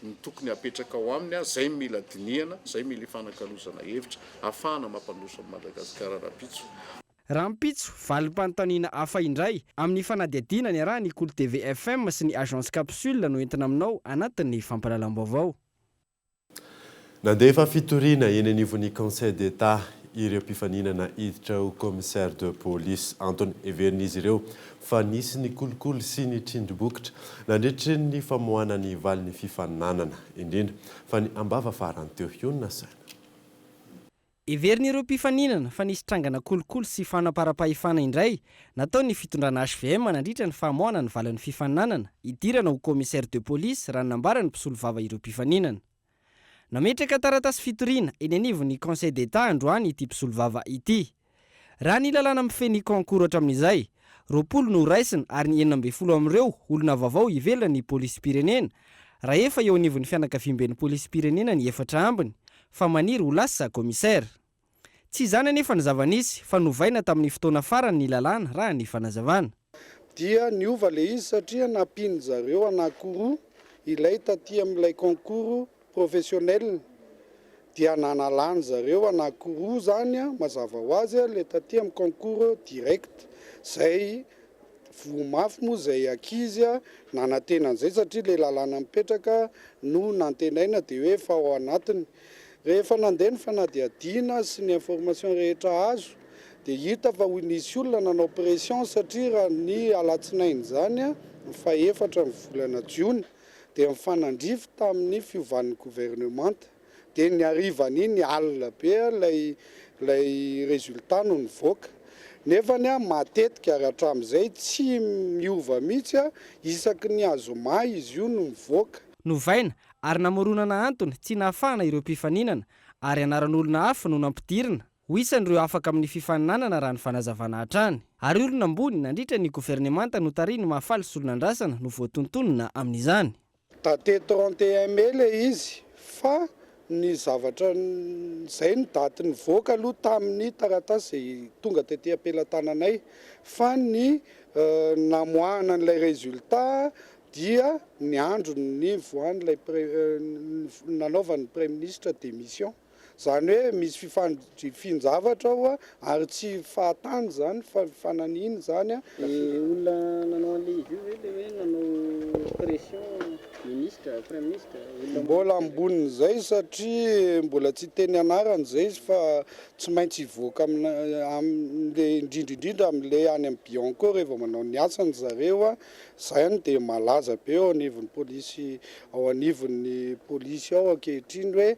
ny tokony apetraka ao aminy zay mila dinihana zay mila fanakalozana hevitra ahafahana mampandroso amin'ny Madagasikara rapitso raha mpitso valim-panontaniana hafa indray amin'ny fanadihadiana ny araha ny Cool TV FM sy ny agence capsule no entina aminao anatin'ny fampahalalam-baovao. Nandefa fitoriana eny anivon'ny Conseil d'État ireo mpifaninana hiditra ho commissaire de police Anton Evern'izy ireo fa nisy ny kolokolo sy ny trindribokitra nandritra ny famohana ny valin'ny fifaninanana indrindra fa ny ambava farany teo iona saina. Everiny ireo mpifaninana fa nisy trangana kolokolo sy fanaparam-pahefana indray natao ny fitondrana HVM nandritra ny famohana ny valin'ny fifaninanana idirana ho commissaire de police raha nambarany mpisolo vava ireo mpifaninana. Nametraka taratasy fitoriana eny anivon'ny Conseil d'État androany ity mpisolo vava ity. Raha ny lalàna mifeny concours hatramin'izay, 20 no raisiny ary ny 12 amin'ireo olona vaovao ivelona ny polisy pirenena, raha efa eo anivon'ny fianakaviam-ben'ny polisy pirenena ny 4 ambiny, fa maniry ho lasa commissaire. Tsy izany anefa ny zava-nisy fa novaina tamin'ny fotoana farany ny lalàna raha ny fanazavana. Dia niova le izy satria nampiny zareo anankiroa ilay taty amin'ilay concours professionnel dia nanalany zareo anankiroa zany mazava ho azy le taty amin'ny concours direct zay vomafy moa zay akizy nanantena an'izay satria le lalàna mipetraka no nantenaina dia hoe fa ao anatiny. Rehefa nandeha ny fanadihadiana sy ny information rehetra azo dia hita fa nisy olona nanao pression satria raha ny alatsinainy zany fa 4 ny volana jiona dia mifanandrify tamin'ny fiovan'ny gouvernement dia ny arivan'iny alina be lay résultat no nivoaka. Nefany matetika raha hatramin'izay tsy miova mihitsy isaky ny azoma izy io no mivoaka. Novaina ary namoronana antony tsy nahafahana ireo mpifaninana ary anaran'olona hafa no nampidirina ho isan'ireo afaka amin'ny fifaninanana raha ny fanazavana hatrany. Ary olona ambony nandritra ny gouvernemanta no tariny mahafaly sy olonandrasana no voatontonona amin'izany. Daté 31 mai le izy fa ny zavatra zay ny daty nivoaka aloha tamin'ny taratasy izay tonga tetỳ ampelantananay fa ny namoahana n'ilay résultat dia ny andro ny voan'ilay nanaovan'ny premier ministre démission. Zany hoe misy fifanjavatra ao ary tsy fahatany zany fa fananiny zany olona nanao an'ilay izy io hoe nanao pression ministre premier ministre mbola ambonin'izay satria mbola tsy teny anarany zay izy fa tsy maintsy hivoaka amin'le indrindrindrindra amin'le any amin'ny Bianco rehefa manao ny asany zareo zany dia malaza be ao anivon'ny polisy ao anivon'ny polisy ao ankehitriny hoe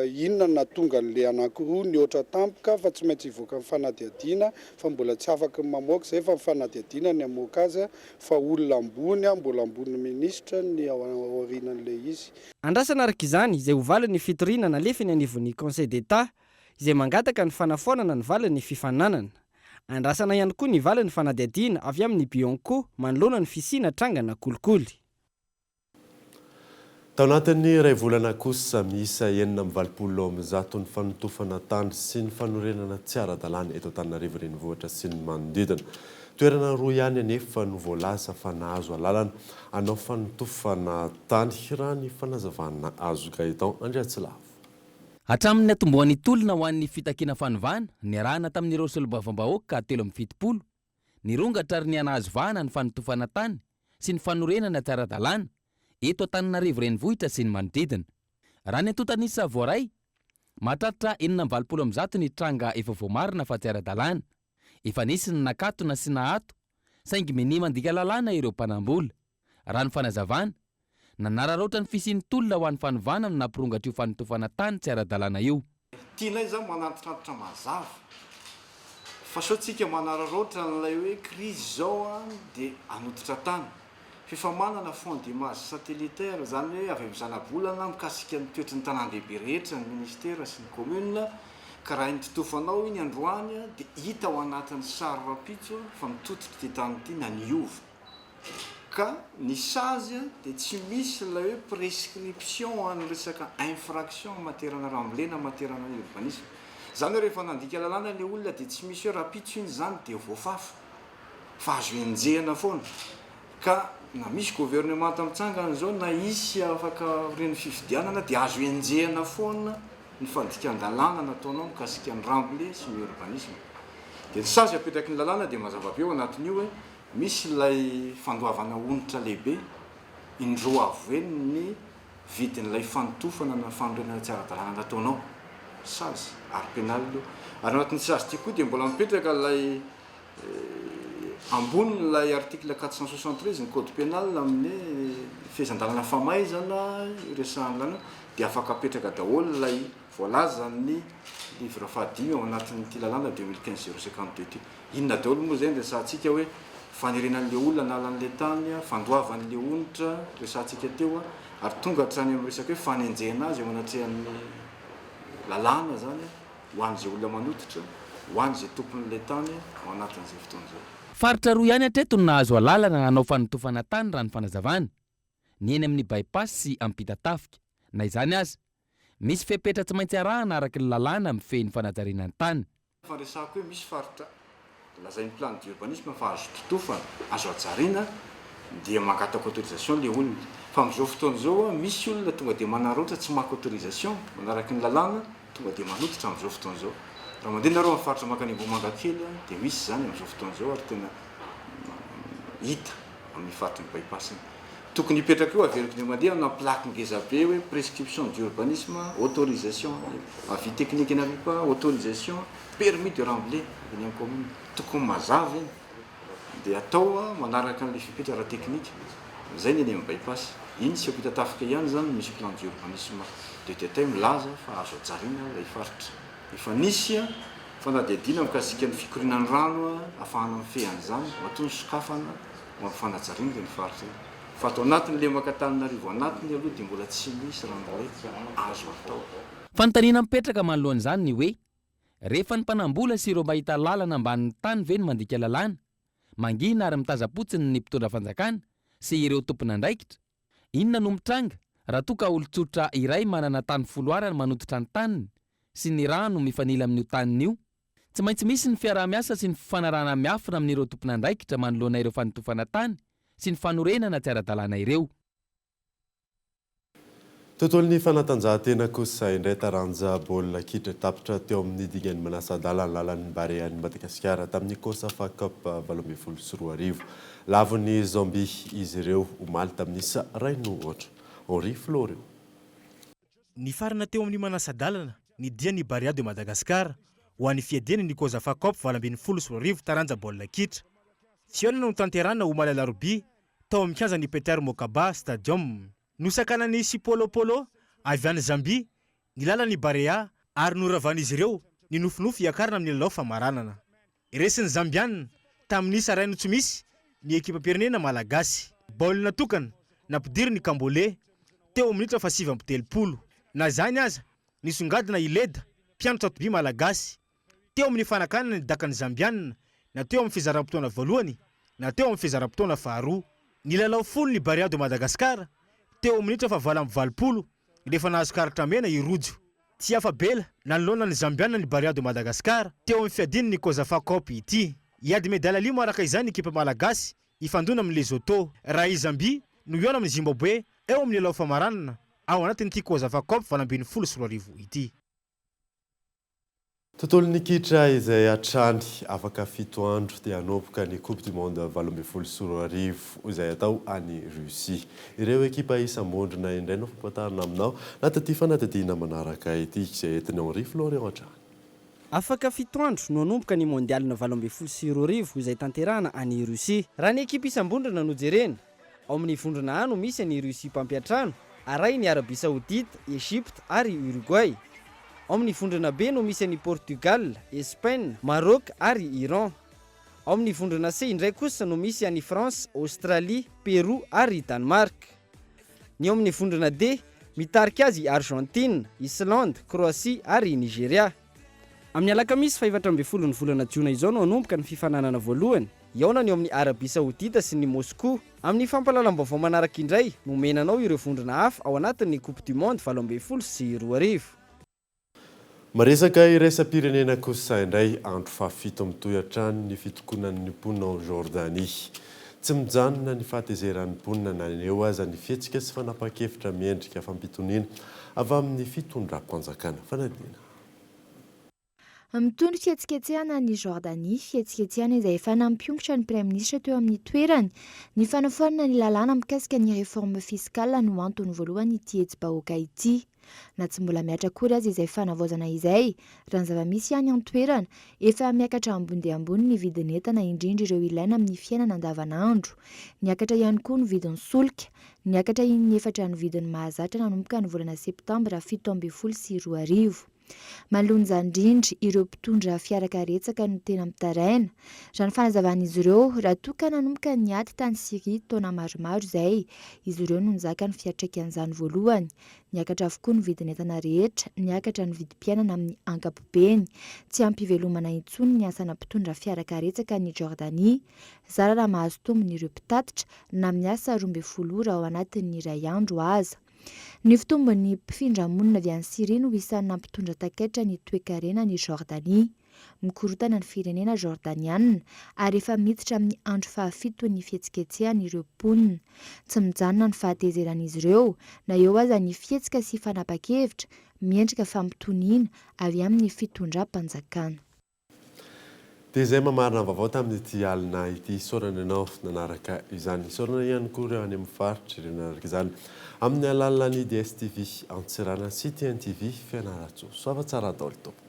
inona natonga an'le anankiroa ny oatra tampoka fa tsy maintsy hivoaka amin'ny fanadihadiana fa mbola tsy afaka mamoaka zay fa fanadihadiana ny amoaka azy fa olona ambony mbola ambony ministra ny aorinan'le izy. Andrasana araka izany izay ho valin'ny fitoriana nalefiny anivon'ny Conseil d'État izay mangataka ny fanafonana ny valin'ny fifaninanana. Andrasana ihany koa ny valin'ny fanadihadiana avy amin'ny Bianco manoloana ny fisina trangana kolikoly. Tao anatin'ny iray volana kosa miisa 920 ny fanotofana tany sy ny fanorenana tsy ara-dalàna eto Antananarivo renivohitra sy ny manodidina. Toerana roa ihany anefa no voalasa fa nahazo alalana anao fanotofana tany raha ny fanazavana azo Gaëtan Andriatsilavo. Hatramin'ny atomboan'ny tolona ho an'ny fitakiana fanovana ny arahana tamin'ireo solombavambahoaka 770 ny rongatra ary ny anahazo vahana ny fanotofana tany sy ny fanorenana tsy ara-dalàna eto Antananarivo renivohitra sy ny manodidina. Raha ny antotanisa voaray mahatratra 920 ny tranga efa voamarina fa tsy ara-dalàna. Efa nisy ny nakatona sy nahato saingy meny mandika lalàna ireo mpanambola. Raha ny fanazavana nanararoatra ny fisian'ny tolona ho an'ny fanovana amin'ny nampirongatra io fanotofana tany tsy ara-dalàna io. Tianay zao manantitrantitra mazava fa sao tsika manararoatra n'ilay hoe krizy zao dia anototra tany fefa manana fond d'image satellitaire zany hoe avy mizana-bolana mikasika ny toetry ny tanàn-dehibe rehetra ny ministera sy ny commune ka raha nytotofanao iny androany dia hita ao anatin'ny sary rapitso fa mitototry ty tany ity na niova ka ny sazy dia tsy misy ilay hoe prescription any resaka infraction materana rambolena materana urbanisme zany hoe rehefa nandika lalàna le olona dia tsy misy hoe rapitso iny zany dia voafafa fa azo enjehana foana ka na misy gouvernement tamitsangana zao na isy afaka reny fifidianana dia azo enjehana foana ny fandikan-dalàna nataonao mikasika ny rambole sy ny urbanisme dia ny sazy apetraky ny lalàna dia mazava be ao anatin'io hoe misy ilay fandoavana onitra lehibe indroa avoeny ny vidin'ilay fanotofana na fanorenana tsy ara-dalàna nataonao sazy ary pénal io ary anatin'ny sazy ty koa dia mbola mipetraka ilay ambony lay article 473 ny code pénal amin'ny fehezan-dalàna famaizana resahan'lana dia afaka apetraka daholo lay voalaza ny livre fahadimy ao anatin'ity lalàna 2015-052 ty inona daholo moa zay ny resantsika hoe fanerenan'le olona nalan'le tany fandoavan'le onitra resantsika teo ary tonga hatrany amin'ny resaka hoe fanenjehana azy ao anatrehan'ny lalàna zany ho an'izay olona manototra ho an'izay tompon'le tany ao anatin'izay fotoan'izay faritra roa ihany hatreto no nahazo alalana hanao fanotofana tany raha ny fanazavana ny eny amin'ny bypass sy ampita tafika na izany aza misy fepetra tsy maintsy arahana araky ny lalàna mifehy ny fanajarinany tany faresako hoe misy faritra lazay ny plan d'urbanisme fa azo totofana azo ajarina dia mankatako autorisation le olona fa amin'izao fotoana zao misy olona tonga dia manarotra tsy maka autorisation manaraky ny lalàna tonga dia manototra amin'izao fotoana zao raha mandeha nareo amin'ny faritra makany Mbomanga kely dia misy zany amin'izao fotoana zao ary tena hita amin'ny faritra ny bypass tokony hipetraka eo averiky ny mandeha na plaque ngeza be hoe prescription d'urbanisme autorisation avis technique n'avait pas autorisation permis de rembler eny amin'ny commune tokony mazava eny dia atao manaraka an'ilay fipetrara technique zay ny eny amin'ny bypass iny sy ampita tafika ihany zany misy plan d'urbanisme de tetay milaza fa azo ajarina ilay faritra efa nisy fanadihadiana mikasika ny fikorinan'ny rano ahafahana mifehan'izany matony sokafana ho amin'ny fanajariana ny faritra fa atao anatin'le makatananarivo anatiny aloha dia mbola tsy misy raha mbola azo atao fanontaniana mipetraka manoloan'izany ny hoe rehefa ny mpanambola sy ireo mahita lalana ambanin'ny tany ve ny mandika lalàna mangina ary mitazapotsiny ny mpitondra fanjakana sy ireo tompon'andraikitra inona no mitranga raha toa ka olon-tsotra iray manana tany foloarana manototra ny taniny sy ny rano mifanila amin'io tanin'io tsy maintsy misy ny fiarah-miasa sy ny fifanarahana miafina amin'ireo tompon'andraikitra manoloana ireo fanotofana tany sy ny fanorenana tsy ara-dalàna ireo tontolon'ny fanatanjahantena kosa indray taranja baolina kitra tapitra teo amin'ny dinany manasa-dalana lalan'ny barean'ny Madagasikara tamin'ny COSAFA Cup 2024 lavon'ny Zambie izy ireo omaly tamin'ny ray no ohatra Henri Florio ny farana teo amin'ny manasa-dalana ny dian'ny Barea de Madagasikara ho an'ny fiadiany ny COSAFA Cup 2024 taranja baolina kitra fiaonana no tanterana omaly alarobia tao amin'ny kianjan'ny Peter Mokaba Stadium nosakana ny Sipolopolo avy any Zambie ny lalan'ny Barea ary noravan'izy ireo ny nofinofy iakarana amin'ny lalao famaranana iresin'ny Zambianina tamin'ny saraino tsy misy ny ekipa pirenena malagasy baolina tokana nampidiry ny Kambole teo amin'ny minitra fa 7 na zany aza nisongadina Ileda mpianatra toby malagasy teo amin'ny fanakanana ny dakan'ny Zambianina na teo amin'ny fizaram-potoana voalohany na teo amin'ny fizaram-potoana faharoa ny lalao folo ny Barea de Madagasikara teo minitra fa 20 rehefa nahazo karatra mena i Rojo tsy afabela nanoloana ny Zambianina ny Barea de Madagasikara teo amin'ny fiadiny ny COSAFA Cup ity iady medala limo araka izany ekipa malagasy ifandona amin'ny Lesotho raha i Zambie no iona amin'ny Zimbabwe eo amin'ny lalao famaranana ao anatin'ity COSAFA Cup 2024 ity tontolon'ny kitra izay hatrany afaka 7 andro dia hanomboka ny Coupe du Monde 2024 izay atao any Russie ireo ekipa isam-bondrona indray no fampatarana aminao nataty fanadihadiana manaraka ity izay entiny Henri Florio hatrany afaka 7 andro no hanomboka ny mondialina 2024 izay tanterahana any Russie raha ny ekipa isam-bondrona no jerena ao amin'ny vondrona ano misy ny Russie mpampiatrano aray ny Arabie Saoudite, Egypte ary Uruguay. Ao amin'ny vondrona B no misy ny Portugal, Espagne, Maroc ary Iran. ao amin'ny vondrona C indray kosa no misy any France, Australie, Peroa ary Danemark. Ny ao amin'ny vondrona D mitarika azy Argentine, Islande, Croatie ary Nigeria. Amin'ny alakamisy 17 ny volana Jiona izao no anomboka ny fifananana voalohany iaona ny ao amin'ny Arabia Saodita sy ny Moscou. Amin'ny fampalalam-baovao manaraka indray no menanao ireo vondrona hafa ao anatin'ny Coupe du Monde 2022. Maresaka iraisam-pirenena kosa indray andro fahafito mitohy hatrany ny fitokonan'ny mponina ao Jordanie. Tsy mijanona ny fahatezeran'ny mponina na eo aza ny fihetsika sy fanapa-kevitra miendrika fampitoniana avy amin'ny fitondram-panjakana fanadina. Mitondry fihetsiketsehana ny Jordanie, fihetsiketsehana izay efa nampiongotra ny Praiministra teo amin'ny toerany ny fanaforana ny lalàna mikasika ny réforme fiskale no antony voalohany ity hetsi-bahoaka ity. Na tsy mbola miatra akory azy izay fanavaozana izay, raha ny zava-misy ihany an-toerana, efa miakatra ambony dia ambony ny vidin'entana indrindra ireo ilaina amin'ny fiainana andavanandro. Niakatra ihany koa ny vidin'ny solika, niakatra ny efatra ny vidin'ny mahazatra nanomboka ny volana septambra 2022. Malonja indrindra ireo mpitondra fiarakaretsaka no tena mitaraina. Raha ny fanazavan'izy ireo, raha toa ka nanomboka ny aty tany Siria taona maromaro izay, izy ireo no nizaka ny fiatraikan'izany voalohany. Niakatra avokoa ny vidin'entana rehetra, niakatra ny vidim-piainana amin'ny ankapobeny. Tsy ampivelomana intsony ny asana mpitondra fiarakaretsaka ny Jordanie. Zara raha mahazo tombony ireo mpitatitra na miasa 12 ora ao anatin'ny iray andro aza. Ny fitombon'ny mpifindra monina avy any Siria no isan'ny mpitondra takaitra ny toe-karena ny Jordanie. Mikorotana ny firenena jordaniana ary efa miditra amin'ny andro fahafito ny fihetsiketsehana ireo mponina. Tsy mijanona ny fahatezeran'izy ireo na eo aza ny fihetsika sy fanapa-kevitra miendrika fampitoniana avy amin'ny fitondram-panjakana. Dia izay mamarina vaovao tamin'ity alina ity saorana ianao nanaraka izany. Saorana ihany koa ireo any amin'ny faritra ireo nanaraka izany amin'ny alalan'ny DSTV Antsirana sy TNTV Fianaratsoa. Soava tsara daholo tompoko.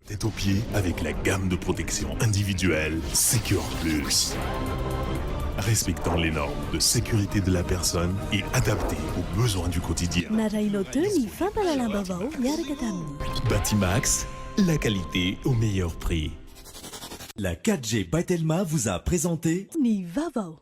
Tête aux pieds avec la gamme de protection individuelle Secure Plus. Respectant les normes de sécurité de la personne et adapté aux besoins du quotidien. Batimax, la qualité au meilleur prix. La 4G by Telma vous a présenté Ni Vavao.